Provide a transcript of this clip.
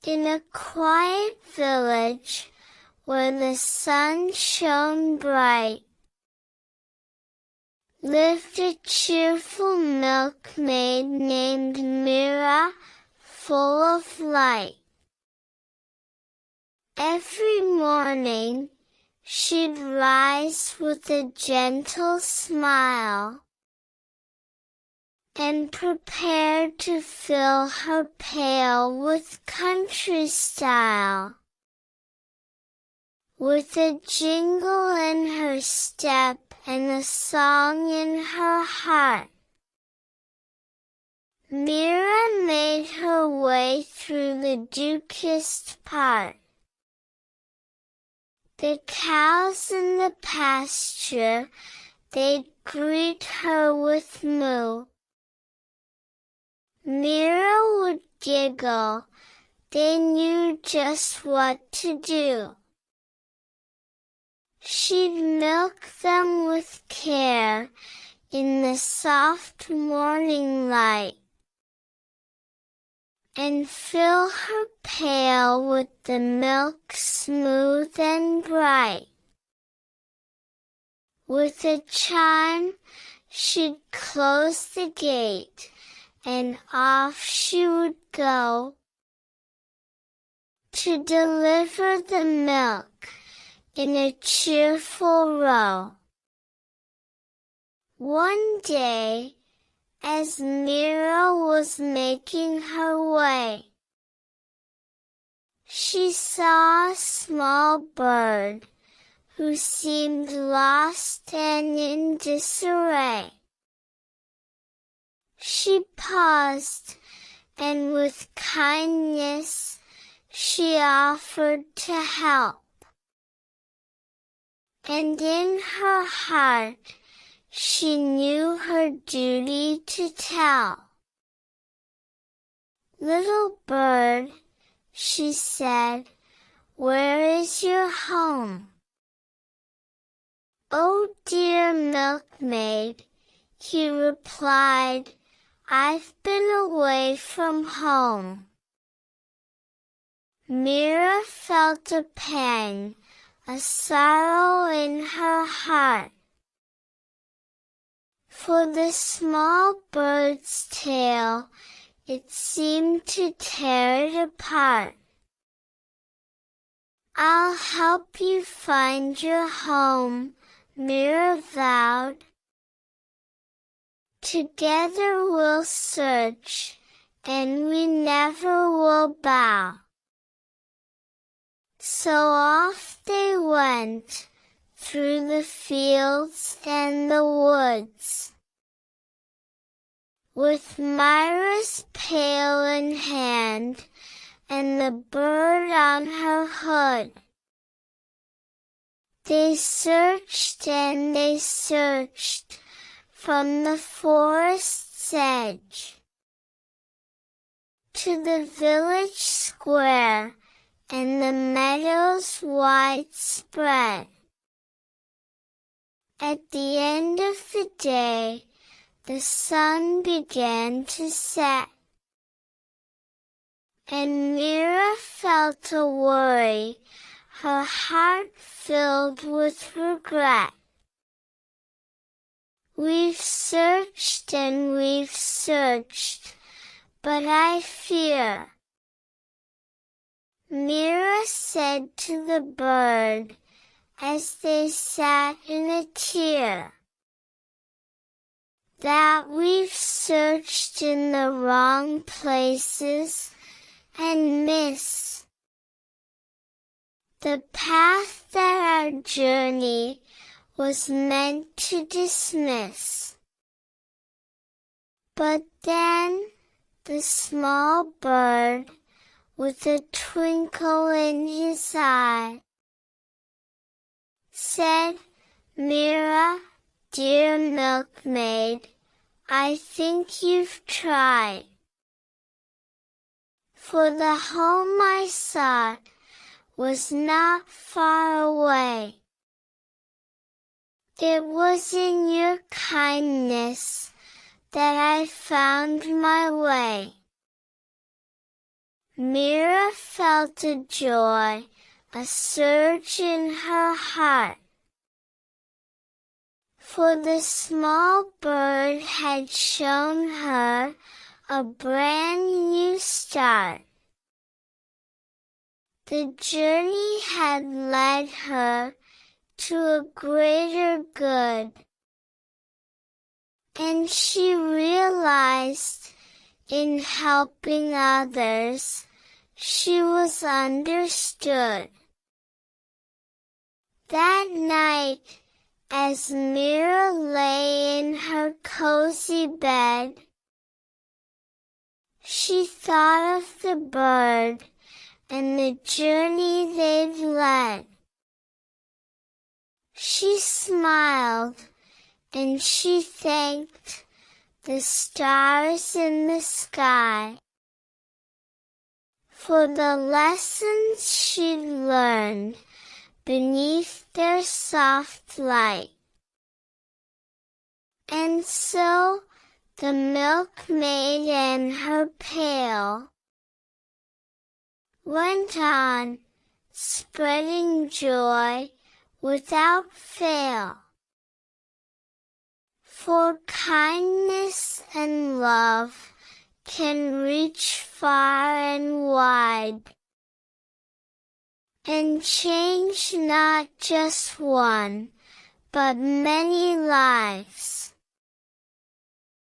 In a quiet village, where the sun shone bright, lived a cheerful milkmaid named Mira, full of light. Every morning, she'd rise with a gentle smile, and prepare to fill her pail with country style. With a jingle in her step and a song in her heart, Mira made her way through the darkest part. The cows in the pasture, they'd greet her with moo. Mira would giggle, they knew just what to do. She'd milk them with care in the soft morning light, and fill her pail with the milk smooth and bright. With a chime, she'd close the gate, and off she would go to deliver the milk in a cheerful row. One day, as Mira was making her way, she saw a small bird who seemed lost and in disarray. She paused, and with kindness she offered to help. And in her heart she knew her duty to tell. "Little bird," she said, "where is your home?" "Oh, dear milkmaid," he replied, "I've been away from home." Mira felt a pang, a sorrow in her heart, for the small bird's tale, it seemed to tear it apart. "I'll help you find your home," Mira vowed. "Together we'll search, and we never will bow." So off they went, through the fields and the woods, with Mira's pail in hand, and the bird on her hood. They searched and they searched, from the forest's edge to the village square, and the meadows widespread. At the end of the day, the sun began to set, and Mira felt a worry, her heart filled with regret. "We've searched and we've searched, but I fear," Mira said to the bird, as they sat in a tear, "that we've searched in the wrong places, and miss the path that our journey was meant to dismiss." But then the small bird, with a twinkle in his eye, said, "Mira, dear milkmaid, I think you've tried. For the home I sought was not far away. It was in your kindness that I found my way." Mira felt a joy, a surge in her heart. For the small bird had shown her a brand new start. The journey had led her to a greater good. And she realized, in helping others, she was understood. That night, as Mira lay in her cozy bed, she thought of the bird and the journey they'd led. She smiled, and she thanked the stars in the sky for the lessons she'd learned beneath their soft light. And so, the milkmaid and her pail went on, spreading joy without fail. For kindness and love can reach far and wide, and change not just one, but many lives.